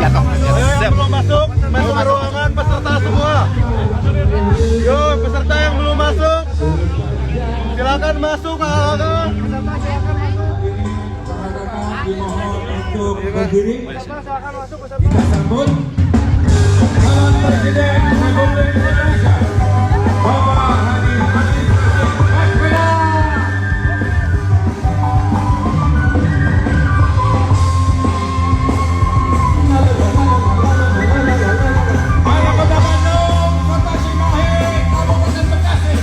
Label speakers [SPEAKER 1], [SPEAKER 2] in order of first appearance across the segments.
[SPEAKER 1] yang belum masuk, masuk ke ruangan peserta semua. Yo, peserta yang belum masuk, silakan masuk kakak-kakak.
[SPEAKER 2] Untuk berdiri, kita sambut calon Presiden Republik Indonesia, Bapak Haji Baswedan. Wali Kota Bandung, Kota Cimahi, Kabupaten Bekasi.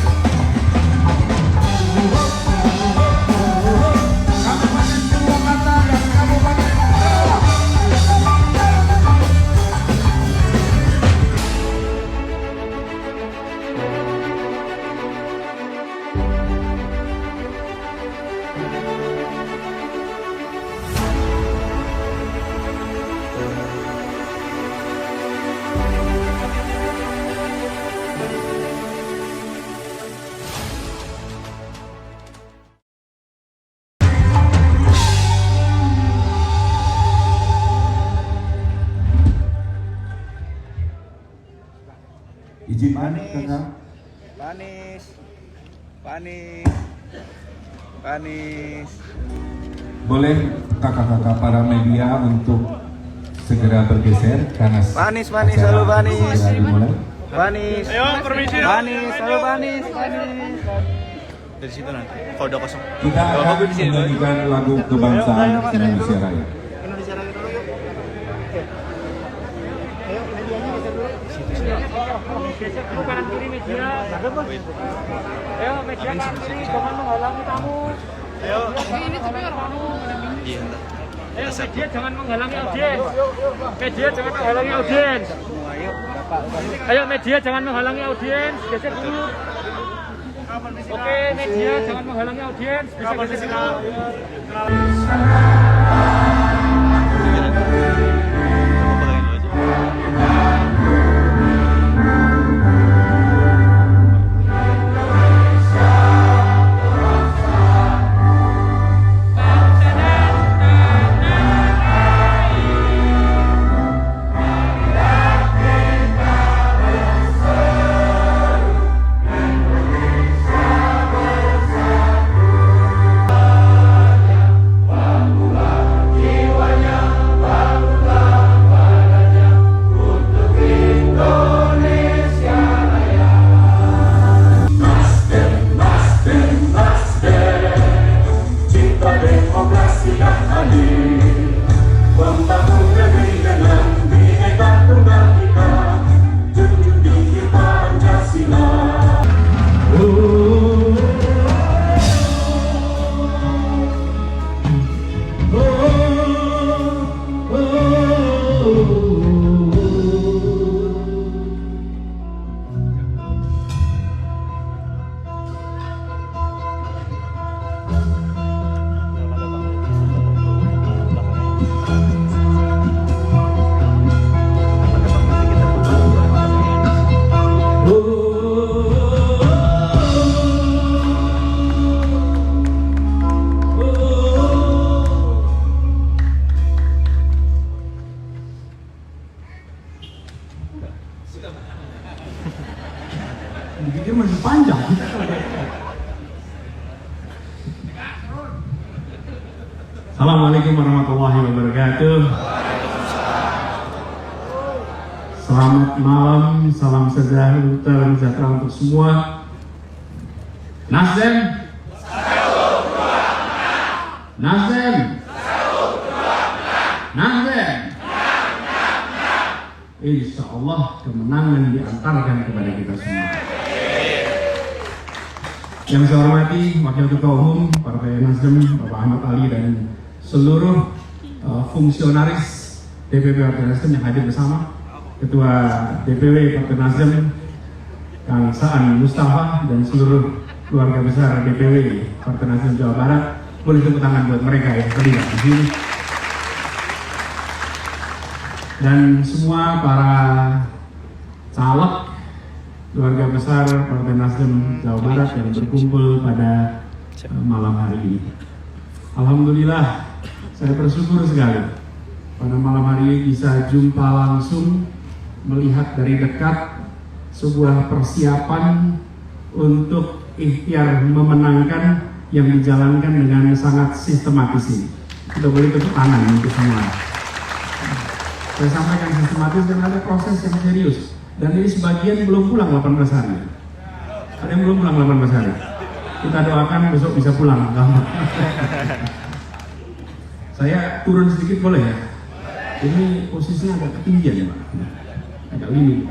[SPEAKER 2] Kabupaten Purwakarta dan Kabupaten Karawang. Izinkan kakak.
[SPEAKER 1] Panis.
[SPEAKER 2] Boleh kakak-kakak para media untuk segera bergeser karena
[SPEAKER 1] Panis,
[SPEAKER 2] acara
[SPEAKER 1] halo Panis.
[SPEAKER 2] segera dimulai.
[SPEAKER 1] Panis.
[SPEAKER 3] Ayo, permisi.
[SPEAKER 1] Panis, halo Panis. Dari situ nanti. Kalau udah kosong.
[SPEAKER 2] Kita akan menyanyikan lagu kebangsaan Indonesia Raya.
[SPEAKER 1] Indonesia Raya dulu yuk.
[SPEAKER 3] Itu kanan kiri media. Ayo media kanan kiri, jangan menghalangi tamu.
[SPEAKER 1] Ayo.
[SPEAKER 3] Ini tapi orang
[SPEAKER 1] Iya, entar.
[SPEAKER 3] Ayo media jangan menghalangi audiens. Media jangan menghalangi audiens. Ayo media jangan menghalangi audiens. Geser dulu. Oke, media jangan menghalangi audiens. Bisa geser dulu.
[SPEAKER 2] Dia masih panjang. Assalamualaikum warahmatullahi wabarakatuh. Selamat malam, salam sejahtera untuk semua. Nasdem. Nasdem. Nasdem. Insya Allah kemenangan diantarkan kepada kita semua. Yang saya hormati Wakil Ketua Umum Partai Nasdem Bapak Ahmad Ali dan seluruh fungsionaris DPW Partai Nasdem yang hadir bersama, Ketua DPW Partai Nasdem Kang Saan Mustafa dan seluruh keluarga besar DPW Partai Nasdem Jawa Barat. Boleh tepuk tangan buat mereka yang terlibat di sini. Dan semua para caleg keluarga besar Partai Nasdem Jawa Barat yang berkumpul pada malam hari ini. Alhamdulillah, saya bersyukur sekali pada malam hari ini bisa jumpa langsung, melihat dari dekat sebuah persiapan untuk ikhtiar memenangkan yang dijalankan dengan sangat sistematis ini. Kita boleh tepuk tangan untuk semua. Saya sampaikan sistematis dan ada proses yang serius. Dan ini sebagian belum pulang 18 hari. Ada yang belum pulang 18 hari. Kita doakan besok bisa pulang. Saya turun sedikit boleh ya? Ini posisinya agak ketinggian ya Pak. Agak ini.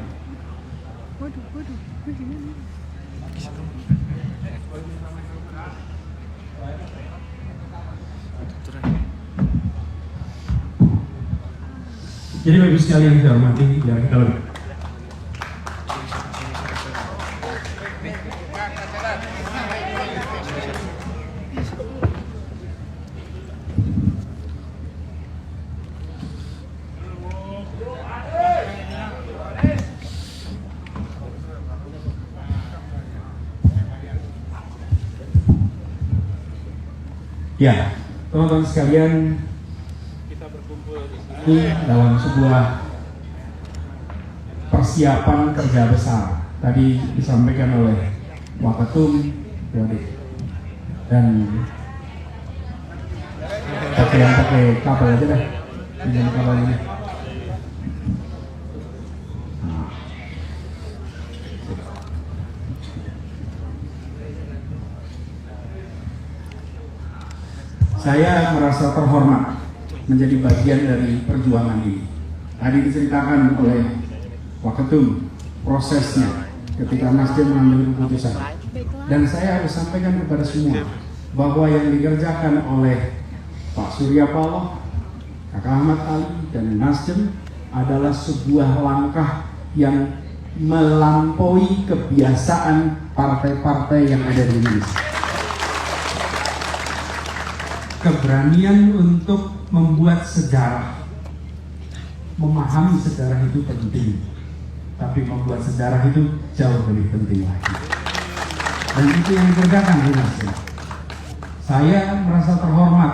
[SPEAKER 2] Jadi Bapak Ibu sekalian saya hormati, biar kita lebih. Ya, teman-teman sekalian, kita berkumpul di sini dalam sebuah persiapan kerja besar. Tadi disampaikan oleh Waketum dan pakai kapal aja deh, pinjam kapal ini. Saya merasa terhormat menjadi bagian dari perjuangan ini. Tadi diceritakan oleh Waketum prosesnya ketika Nasdem mengambil keputusan. Dan saya harus sampaikan kepada semua bahwa yang dikerjakan oleh Pak Surya Paloh, Kakak Ahmad Ali, dan Nasdem adalah sebuah langkah yang melampaui kebiasaan partai-partai yang ada di Indonesia. Keberanian untuk membuat sejarah, memahami sejarah itu penting, tapi membuat sejarah itu jauh lebih penting lagi. Dan itu yang dikerjakan oleh Nasdem. Saya merasa terhormat.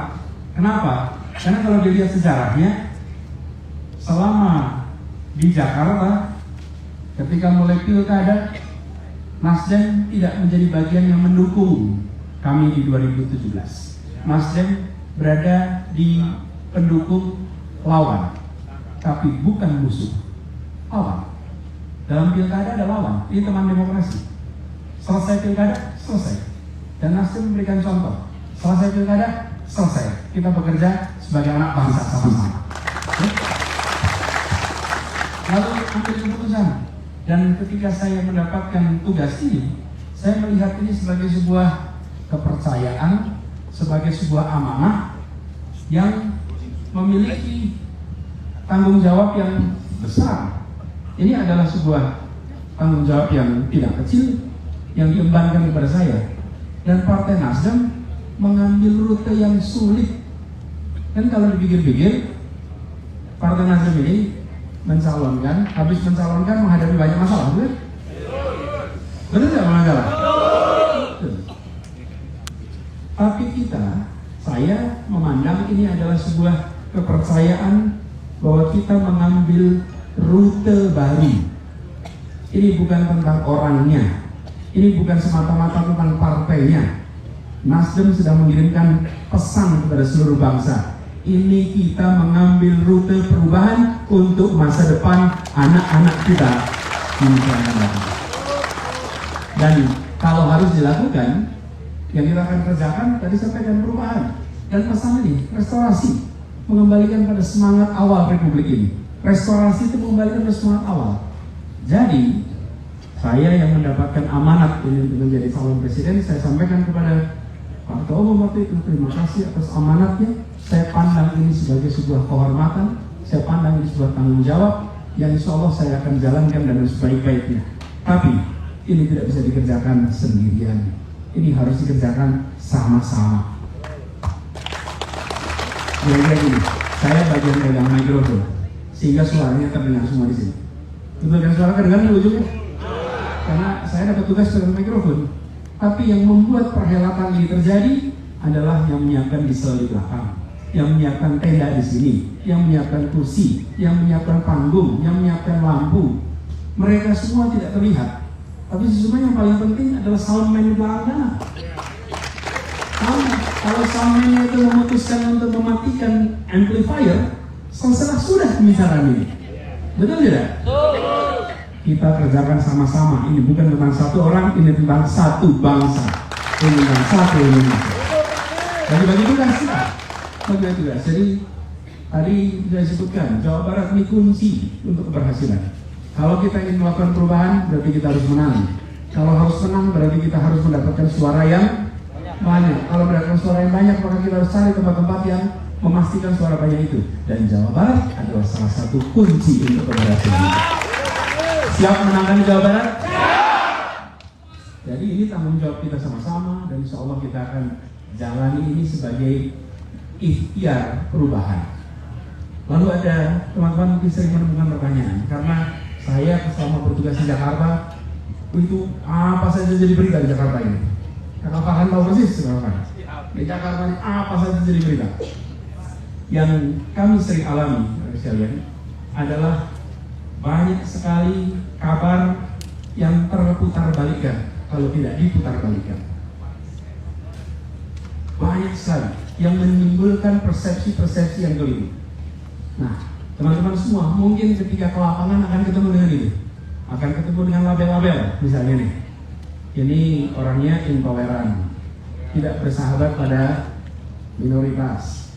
[SPEAKER 2] Kenapa? Karena kalau dilihat sejarahnya, selama di Jakarta, ketika mulai pilkada, Nasdem tidak menjadi bagian yang mendukung kami di 2017. Nasdem berada di pendukung lawan, tapi bukan musuh. Lawan. Dalam pilkada ada lawan, ini teman demokrasi. Selesai pilkada, selesai. Dan Nasdem memberikan contoh. Selesai pilkada, selesai. Kita bekerja sebagai anak bangsa sama-sama. Lalu ambil keputusan. Dan ketika saya mendapatkan tugas ini, saya melihat ini sebagai sebuah kepercayaan, sebagai sebuah amanah yang memiliki tanggung jawab yang besar. Ini adalah sebuah tanggung jawab yang tidak kecil yang diembankan kepada saya. Dan Partai Nasdem mengambil rute yang sulit. Dan kalau dipikir-pikir, Partai Nasdem ini mencalonkan, habis mencalonkan menghadapi banyak masalah, betul? Betul tidak masalah? Tapi saya memandang ini adalah sebuah kepercayaan bahwa kita mengambil rute baru. Ini bukan tentang orangnya, ini bukan semata-mata tentang partainya. Nasdem sedang mengirimkan pesan kepada seluruh bangsa. Ini kita mengambil rute perubahan untuk masa depan anak-anak kita di Nusantara. Dan kalau harus dilakukan, yang kita akan kerjakan tadi sampaikan perubahan dan pesan ini restorasi, mengembalikan pada semangat awal Republik ini. Restorasi itu mengembalikan pada semangat awal. Jadi saya yang mendapatkan amanat ini untuk menjadi calon presiden, saya sampaikan kepada Pak Ketua Umum waktu itu, terima kasih atas amanatnya. Saya pandang ini sebagai sebuah kehormatan, saya pandang ini sebuah tanggung jawab yang insya Allah saya akan jalankan dengan sebaik-baiknya. Tapi ini tidak bisa dikerjakan sendirian. Ini harus dikerjakan sama-sama. Kira-kira gini, saya bagian pegang mikrofon sehingga suaranya terdengar semua di sini. Betul kan, suara kedengaran di ujungnya? Karena saya dapat tugas pegang mikrofon. Tapi yang membuat perhelatan ini terjadi adalah yang menyiapkan di sel di belakang. yang menyiapkan tenda di sini, yang menyiapkan kursi, yang menyiapkan panggung, yang menyiapkan lampu. Mereka semua tidak terlihat. Tapi sesungguhnya yang paling penting adalah soundman di belakang sana. Kalau soundman itu memutuskan untuk mematikan amplifier, selesai sudah pembicaraan ini. Betul tidak? Kita kerjakan sama-sama. Ini bukan tentang satu orang, ini tentang satu bangsa. Ini tentang satu Indonesia. Bagi-bagi tugas kita. Bagi-bagi tugas. Jadi tadi sudah disebutkan, Jawa Barat ini kunci untuk keberhasilan. Kalau kita ingin melakukan perubahan, berarti kita harus menang. Kalau harus menang, berarti kita harus mendapatkan suara yang banyak. Kalau mendapatkan suara yang banyak, maka kita harus cari tempat-tempat yang memastikan suara banyak itu. Dan Jawa Barat adalah salah satu kunci untuk keberhasilan. Siap menangkan Jawa Barat? Jadi ini tanggung jawab kita sama-sama, dan insya Allah kita akan jalani ini sebagai ikhtiar perubahan. Lalu ada teman-teman mungkin sering menemukan pertanyaan, karena saya selama bertugas di Jakarta itu apa saja jadi berita di Jakarta ini. Kakak Farhan tahu persis kan? Di Jakarta ini apa saja jadi berita. Yang kami sering alami, sekalian, adalah banyak sekali kabar yang terputar balikan kalau tidak diputar balikan. Banyak sekali yang menimbulkan persepsi-persepsi yang keliru. Nah, teman-teman semua mungkin ketika ke lapangan akan ketemu dengan ini, akan ketemu dengan label-label, misalnya nih, ini orangnya intoleran, tidak bersahabat pada minoritas,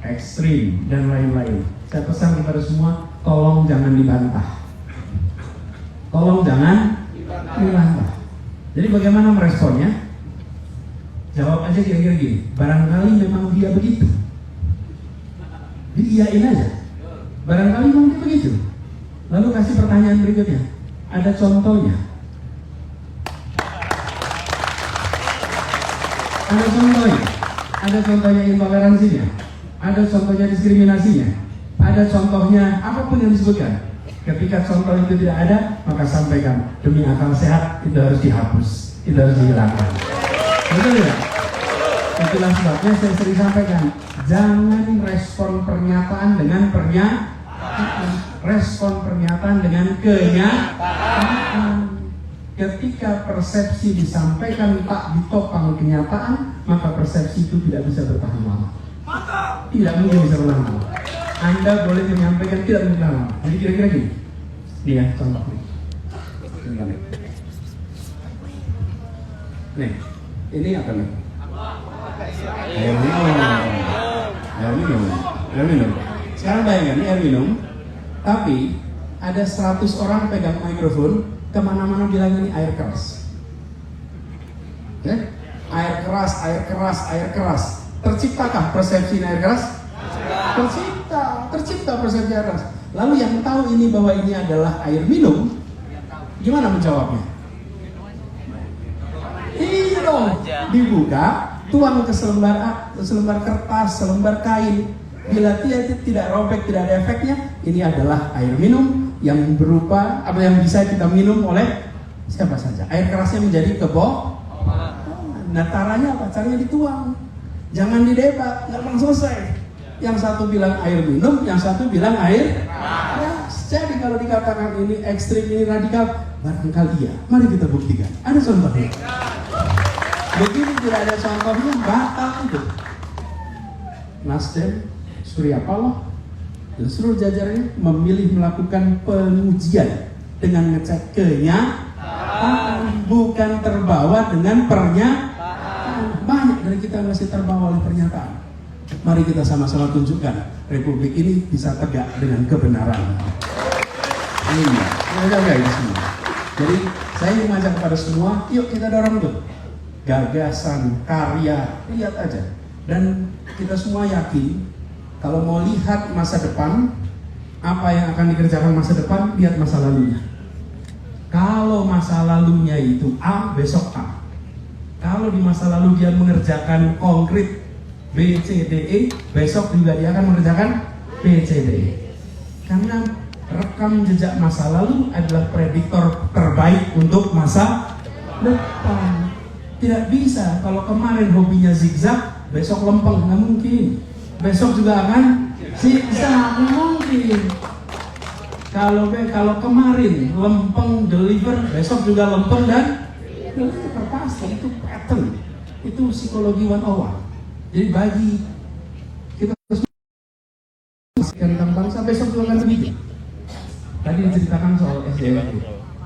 [SPEAKER 2] ekstrim, dan lain-lain. Saya pesan kepada semua, tolong jangan dibantah. Tolong jangan dibantah. Jadi bagaimana meresponnya? Jawab aja kira-kira gini, barangkali memang dia begitu. Diiyain aja. Barangkali mungkin begitu. Lalu kasih pertanyaan berikutnya. Ada contohnya? Ada contohnya? Ada contohnya intoleransinya? Ada contohnya diskriminasinya? Ada contohnya apapun yang disebutkan. Ketika contoh itu tidak ada, maka sampaikan, demi akal sehat itu harus dihapus, itu harus dihilangkan. Betul tidak? Itulah sebabnya saya sering sampaikan, jangan respon pernyataan dengan pernyataan, respon pernyataan dengan kenyataan. Ketika persepsi disampaikan tak ditopang kenyataan, maka persepsi itu tidak bisa bertahan lama. Tidak mungkin bisa bertahan lama. Anda boleh menyampaikan tidak mungkin lama. Jadi kira-kira gini, ini ya contoh nih. Nih, ini apa nih? Air minum. Sekarang bayangkan ini air minum, tapi ada 100 orang pegang mikrofon, kemana-mana bilang ini air keras. Air keras. Terciptakah persepsi air keras? Tercipta persepsi air keras. Lalu yang tahu ini bahwa ini adalah air minum, gimana menjawabnya? Iya dong, dibuka, tuang ke selembar kertas, selembar kain. Bila tidak robek, tidak ada efeknya, ini adalah air minum yang berupa apa yang bisa kita minum oleh siapa saja. Air kerasnya menjadi kebohongan. Nah, caranya apa? Caranya dituang. Jangan didebat, nggak akan selesai. Yang satu bilang air minum, yang satu bilang air keras. Jadi kalau dikatakan ini ekstrim, ini radikal, barangkali ya. Mari kita buktikan. Ada contohnya. Begitu tidak ada contohnya, batal itu. Nasdem, Surya Paloh, dan seluruh jajarannya memilih melakukan pengujian dengan ngecek kenyataan, bukan terbawa dengan pernyataan. Banyak dari kita masih terbawa oleh pernyataan. Mari kita sama-sama tunjukkan Republik ini bisa tegak dengan kebenaran. Iya, ini semua. Jadi saya ingin mengajak kepada semua, yuk kita dorong tuh gagasan, karya, lihat aja. Dan kita semua yakin kalau mau lihat masa depan, apa yang akan dikerjakan masa depan, lihat masa lalunya. Kalau masa lalunya itu A, besok A. Kalau di masa lalu dia mengerjakan konkret B, C, D, E, besok juga dia akan mengerjakan B, C, D, E. Karena rekam jejak masa lalu adalah prediktor terbaik untuk masa depan. Tidak bisa kalau kemarin hobinya zigzag, besok lempeng, nggak mungkin. besok juga akan siksa, mungkin. Kalau kemarin lempeng deliver, besok juga lempeng dan deliver, pasti itu pattern, itu psikologi 101. Jadi bagi kita tentang bangsa, besok juga akan begitu. Tadi diceritakan soal SDM.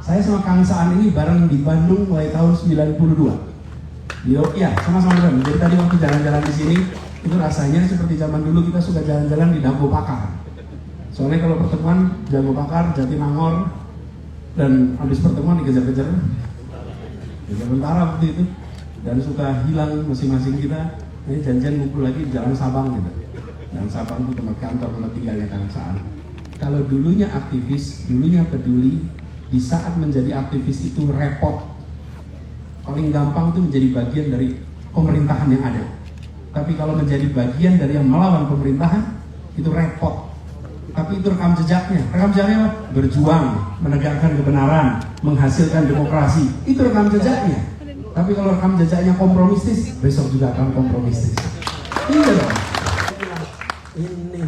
[SPEAKER 2] Saya sama Kang Saan ini bareng di Bandung mulai tahun 92. Ya, sama-sama bareng. Jadi tadi waktu jalan-jalan di sini, itu rasanya seperti zaman dulu kita suka jalan-jalan di Dago Pakar. Soalnya kalau pertemuan Dago Pakar, Jatinangor, dan habis pertemuan dikejar-kejar tentara waktu itu, dan suka hilang masing-masing kita. Ini janjian ngumpul lagi di Jalan Sabang gitu. Dan Sabang itu tempat kantor tempat tinggalnya Kang Saan. Kalau dulunya aktivis, dulunya peduli, di saat menjadi aktivis itu repot. Paling gampang itu menjadi bagian dari pemerintahan yang ada. Tapi kalau menjadi bagian dari yang melawan pemerintahan, itu repot. Tapi itu rekam jejaknya. Rekam jejaknya apa? Berjuang, menegakkan kebenaran, menghasilkan demokrasi. Itu rekam jejaknya. Tapi kalau rekam jejaknya kompromistis, besok juga akan kompromistis. Iya dong. Ini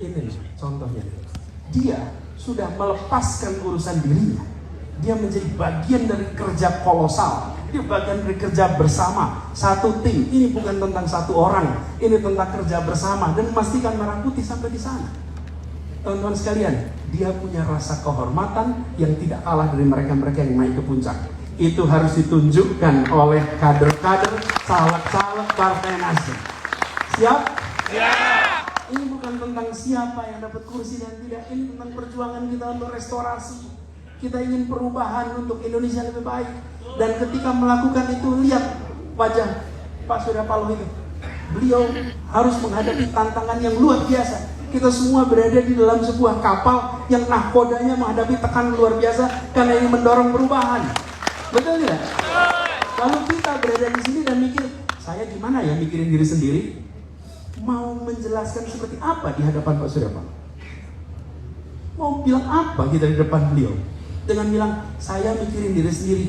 [SPEAKER 2] nih contohnya. Dia sudah melepaskan urusan dirinya. Dia menjadi bagian dari kerja kolosal. Dia bagian dari kerja bersama, satu tim. Ini bukan tentang satu orang, ini tentang kerja bersama dan memastikan Merah Putih sampai di sana. Teman-teman sekalian, dia punya rasa kehormatan yang tidak kalah dari mereka-mereka yang naik ke puncak. Itu harus ditunjukkan oleh kader-kader, caleg-caleg Partai Nasdem. Siap? Siap. Ini bukan tentang siapa yang dapat kursi dan tidak. Ini tentang perjuangan kita untuk restorasi. Kita ingin perubahan untuk Indonesia lebih baik. Dan ketika melakukan itu, lihat wajah Pak Surya Paloh itu. Beliau harus menghadapi tantangan yang luar biasa. Kita semua berada di dalam sebuah kapal yang nahkodanya menghadapi tekanan luar biasa karena ingin mendorong perubahan. Betul tidak? Kalau kita berada di sini dan mikir, saya gimana ya mikirin diri sendiri? Mau menjelaskan seperti apa di hadapan Pak Surya Paloh? Mau bilang apa kita di depan beliau? Dengan bilang, saya mikirin diri sendiri.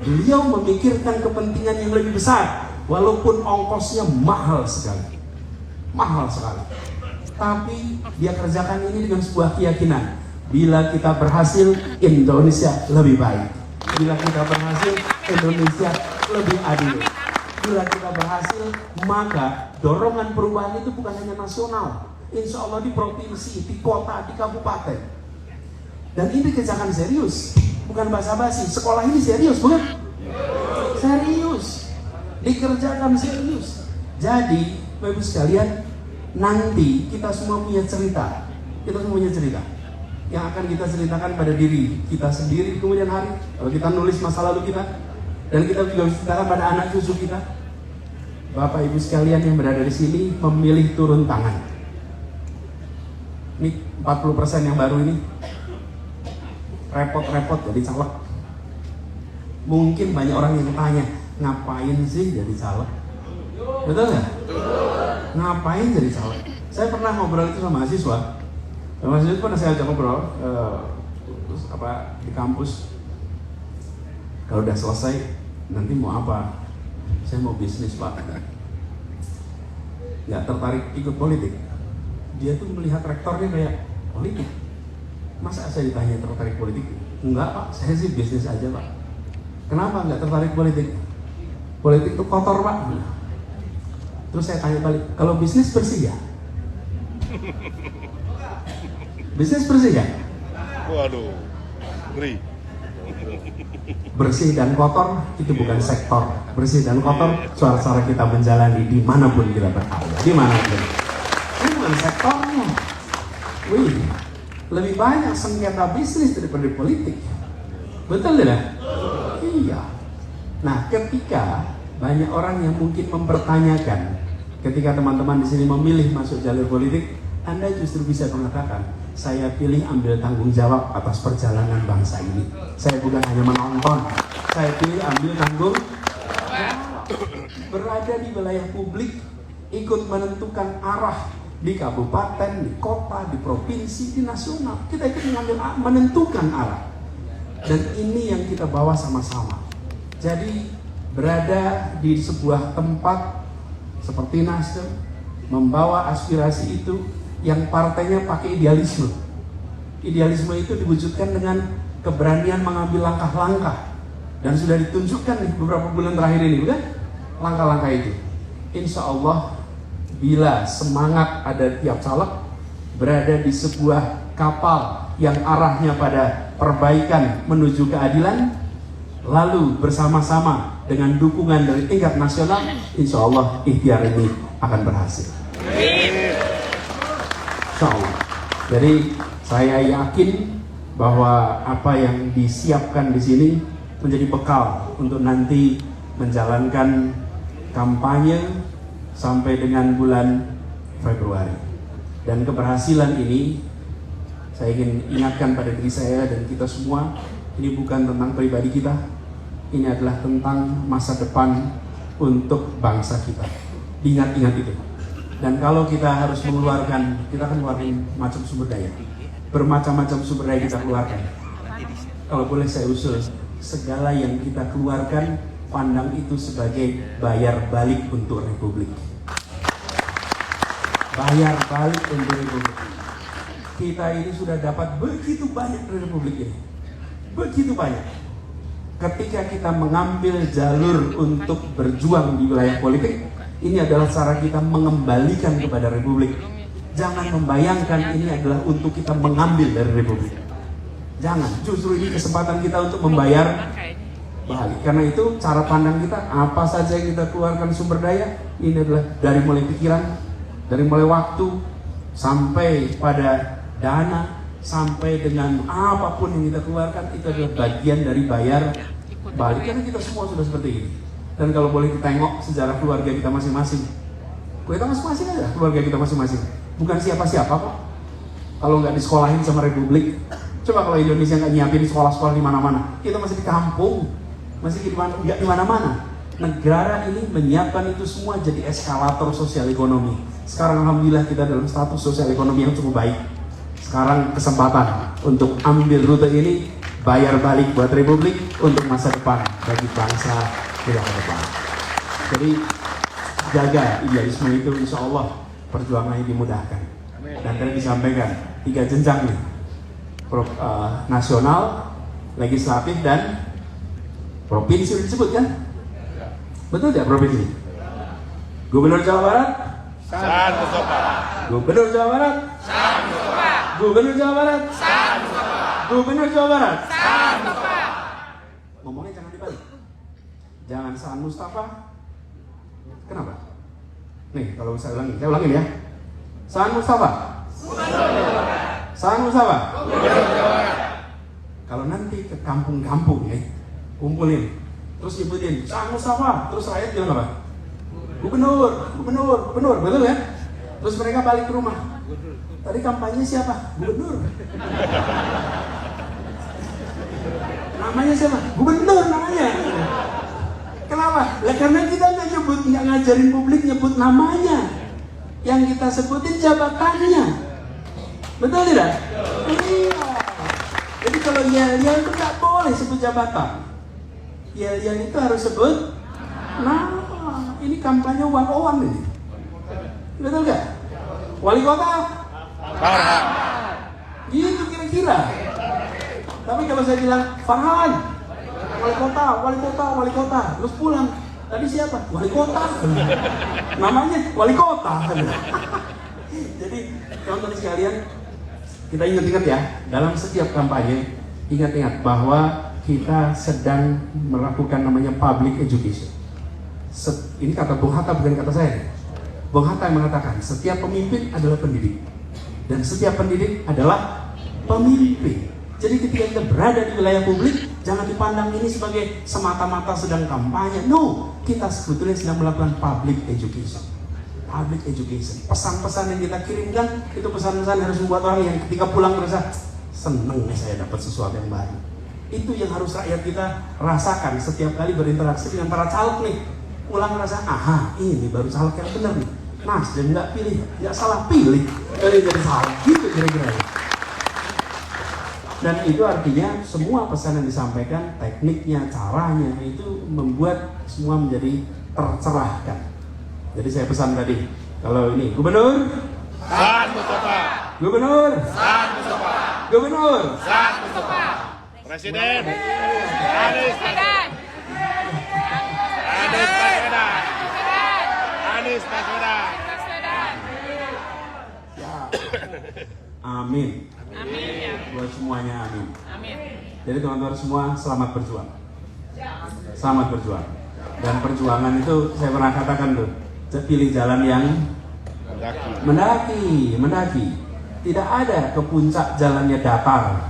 [SPEAKER 2] Beliau memikirkan kepentingan yang lebih besar, walaupun ongkosnya mahal sekali. Mahal sekali. Tapi dia kerjakan ini dengan sebuah keyakinan. Bila kita berhasil, Indonesia lebih baik. Bila kita berhasil, Indonesia lebih adil. Bila kita berhasil, maka dorongan perubahan itu bukan hanya nasional. Insya Allah di provinsi, di kota, di kabupaten. Dan ini kerjakan serius, bukan basa-basi. Sekolah ini serius, bukan? Serius. Dikerjakan serius. Jadi, Bapak Ibu sekalian, nanti kita semua punya cerita. Kita semua punya cerita yang akan kita ceritakan pada diri kita sendiri kemudian hari. Kalau kita nulis masa lalu kita, dan kita juga ceritakan pada anak cucu kita. Bapak Ibu sekalian yang berada di sini memilih turun tangan. Ini 40% yang baru ini repot-repot jadi caleg. Mungkin banyak orang yang tanya, ngapain sih jadi caleg? Betul nggak? Ngapain jadi caleg? Saya pernah ngobrol itu sama mahasiswa. Mahasiswa itu pernah saya ajak ngobrol di kampus. Kalau udah selesai, nanti mau apa? Saya mau bisnis, Pak. Nggak tertarik ikut politik. Dia tuh melihat rektornya kayak politik. Masa saya ditanya tertarik politik? Enggak, Pak, saya sih bisnis aja, Pak. Kenapa nggak tertarik politik? Politik itu kotor, Pak. Terus saya tanya balik, kalau bisnis bersih ya? Bisnis bersih ya?
[SPEAKER 1] Waduh, ngeri.
[SPEAKER 2] Bersih dan kotor itu bukan sektor. Bersih dan kotor cara kita menjalani dimanapun kita berada, dimanapun. Ini bukan sektornya. Wih, lebih banyak sengketa bisnis daripada politik. Betul tidak? Iya. Nah, ketika banyak orang yang mungkin mempertanyakan, ketika teman-teman di sini memilih masuk jalur politik, Anda justru bisa mengatakan, saya pilih ambil tanggung jawab atas perjalanan bangsa ini. Saya bukan hanya menonton, saya pilih ambil tanggung jawab. Berada di wilayah publik, ikut menentukan arah di kabupaten, di kota, di provinsi, di nasional. Kita ikut menentukan arah. Dan ini yang kita bawa sama-sama. Jadi berada di sebuah tempat seperti Nasdem, membawa aspirasi itu yang partainya pakai idealisme. Idealisme itu diwujudkan dengan keberanian mengambil langkah-langkah, dan sudah ditunjukkan nih beberapa bulan terakhir ini, bukan? Langkah-langkah itu. Insya Allah, bila semangat ada tiap caleg berada di sebuah kapal yang arahnya pada perbaikan menuju keadilan, lalu bersama-sama dengan dukungan dari tingkat nasional, insya Allah ikhtiar ini akan berhasil. Insya Allah. Jadi saya yakin bahwa apa yang disiapkan di sini menjadi bekal untuk nanti menjalankan kampanye sampai dengan bulan Februari. Dan keberhasilan ini saya ingin ingatkan pada diri saya dan kita semua, ini bukan tentang pribadi kita, ini adalah tentang masa depan untuk bangsa kita. Ingat-ingat itu. Dan kalau kita harus mengeluarkan, kita akan mengeluarkan macam sumber daya, bermacam-macam sumber daya kita keluarkan. Kalau boleh saya usul, segala yang kita keluarkan, pandang itu sebagai bayar balik untuk Republik. Bayar balik untuk Republik. Kita ini sudah dapat begitu banyak dari Republik ini, begitu banyak. Ketika kita mengambil jalur untuk berjuang di wilayah politik, ini adalah cara kita mengembalikan kepada Republik. Jangan membayangkan ini adalah untuk kita mengambil dari Republik. Jangan, justru ini kesempatan kita untuk membayar balik. Karena itu cara pandang kita, apa saja yang kita keluarkan sumber daya, ini adalah dari mulai pikiran, dari mulai waktu, sampai pada dana, sampai dengan apapun yang kita keluarkan, itu adalah bagian dari bayar balik. Karena kita semua sudah seperti ini. Dan kalau boleh kita tengok sejarah keluarga kita masing-masing, kita masing-masing aja keluarga kita masing-masing, bukan siapa-siapa kok. Kalau nggak disekolahin sama Republik, coba kalau Indonesia nggak nyiapin sekolah-sekolah di mana-mana, kita masih di kampung, masih nggak di mana-mana. Negara ini menyiapkan itu semua jadi eskalator sosial ekonomi. Sekarang alhamdulillah kita dalam status sosial ekonomi yang cukup baik. Sekarang kesempatan untuk ambil rute ini, bayar balik buat Republik untuk masa depan bagi bangsa kita ke depan. Jadi jaga idealisme itu, insya Allah perjuangannya dimudahkan. Dan tadi disampaikan 3 jenjang nih, nasional, legislatif, dan provinsi sudah disebut kan? Betul tidak provinsi? Gubernur Jawa Barat?
[SPEAKER 1] Saan Mustafa.
[SPEAKER 2] Gubernur Jawa Barat?
[SPEAKER 3] Saan Mustafa.
[SPEAKER 2] Gubernur Jawa Barat?
[SPEAKER 3] Saan Mustafa.
[SPEAKER 2] Gubernur Jawa Barat?
[SPEAKER 3] Saan Mustafa.
[SPEAKER 2] Ngomongnya jangan dibalik. Jangan Saan Mustafa. Kenapa? Nih, kalau saya ulangin ya. Saan Mustafa. Saan Mustafa. Kalau nanti ke kampung-kampung ya, kumpulin, terus nyebutin Saan Mustafa, terus rakyat bilang apa? Gubernur, gubernur, gubernur, betul ya? Terus mereka balik ke rumah. Tadi kampanye siapa? Gubernur. Namanya siapa? Gubernur namanya. Kenapa? Lah karena kita nggak ngajarin publik nyebut namanya. Yang kita sebutin jabatannya. Betul tidak? Iya. Jadi kalau yel-yel itu nggak boleh sebut jabatan. Yel-yel itu harus sebut nama. Ini kampanye one-on-one ini. Betul nggak? Wali kota?
[SPEAKER 1] Farhan.
[SPEAKER 2] Gitu kira-kira. Tapi kalau saya bilang Farhan, wali kota, wali kota, wali kota, terus pulang. Tadi siapa? Wali kota. Namanya wali kota. Jadi teman-teman sekalian, kita ingat-ingat ya, dalam setiap kampanye, ingat-ingat bahwa kita sedang melakukan namanya public education. Ini kata Bung Hatta, bukan kata saya. Bung Hatta yang mengatakan, setiap pemimpin adalah pendidik, dan setiap pendidik adalah pemimpin. Jadi ketika kita berada di wilayah publik, jangan dipandang ini sebagai semata-mata sedang kampanye. No, kita sebetulnya sedang melakukan public education. Public education. Pesan-pesan yang kita kirimkan, itu pesan-pesan yang harus membuat orang yang ketika pulang merasa, seneng nih saya dapat sesuatu yang baru. Itu yang harus rakyat kita rasakan setiap kali berinteraksi dengan para caleg nih. Pulang merasa, aha, ini baru caleg yang benar nih. Nasdem nggak pilih, nggak salah pilih, jadi salah gitu kira-kira. Dan itu artinya semua pesan yang disampaikan, tekniknya, caranya itu membuat semua menjadi tercerahkan. Jadi saya pesan tadi, Kalau ini gubernur,
[SPEAKER 1] Saan Mustafa.
[SPEAKER 2] gubernur,
[SPEAKER 1] Saan Mustafa.
[SPEAKER 2] gubernur.
[SPEAKER 1] Saan Mustafa. Presiden. Anies Baswedan. Anies Baswedan. Anies Baswedan.
[SPEAKER 2] Amin. Amin. Buat semuanya amin. Amin. Jadi teman-teman semua selamat berjuang. Selamat berjuang. Dan perjuangan itu saya pernah katakan tuh, pilih jalan yang mendaki. Tidak ada ke puncak jalannya datar.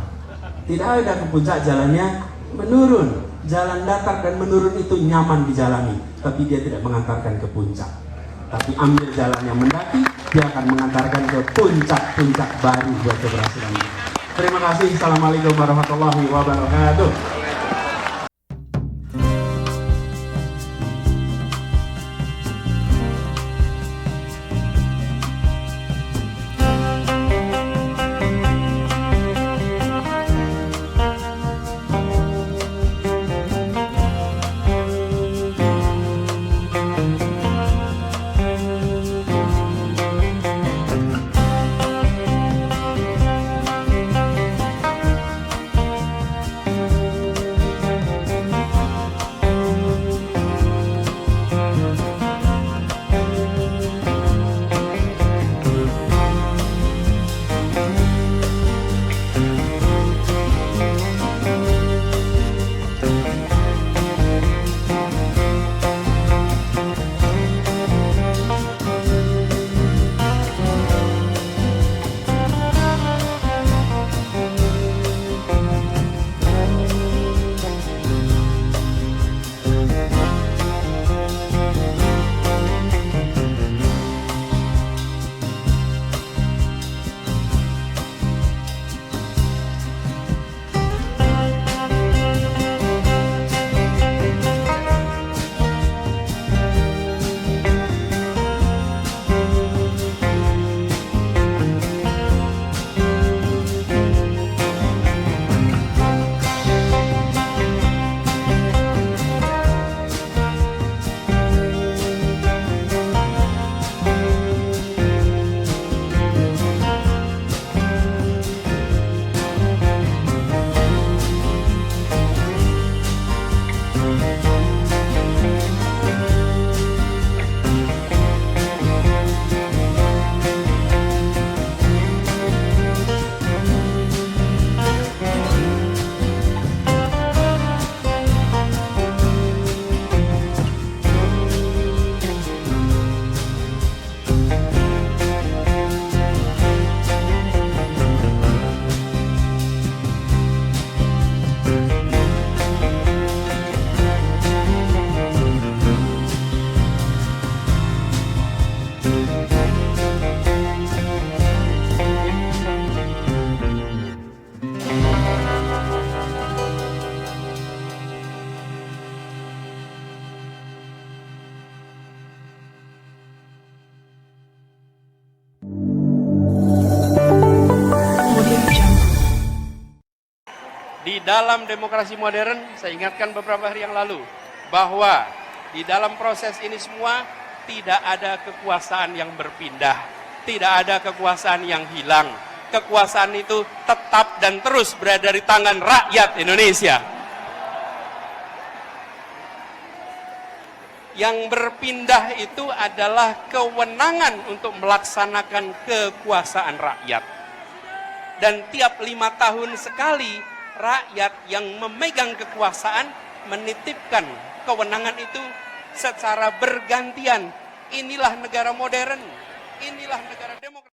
[SPEAKER 2] Tidak ada ke puncak jalannya menurun. Jalan datar dan menurun itu nyaman dijalani, tapi dia tidak mengantarkan ke puncak. Tapi ambil jalan yang mendaki, dia akan mengantarkan ke puncak-puncak baru buat keberhasilan. Terima kasih. Assalamualaikum warahmatullahi wabarakatuh.
[SPEAKER 4] Di dalam demokrasi modern, saya ingatkan beberapa hari yang lalu, bahwa di dalam proses ini semua tidak ada kekuasaan yang berpindah, tidak ada kekuasaan yang hilang. Kekuasaan itu tetap dan terus berada di tangan rakyat Indonesia. Yang berpindah itu adalah kewenangan untuk melaksanakan kekuasaan rakyat. Dan tiap 5 tahun sekali, rakyat yang memegang kekuasaan menitipkan kewenangan itu secara bergantian. Inilah negara modern, inilah negara demokrasi.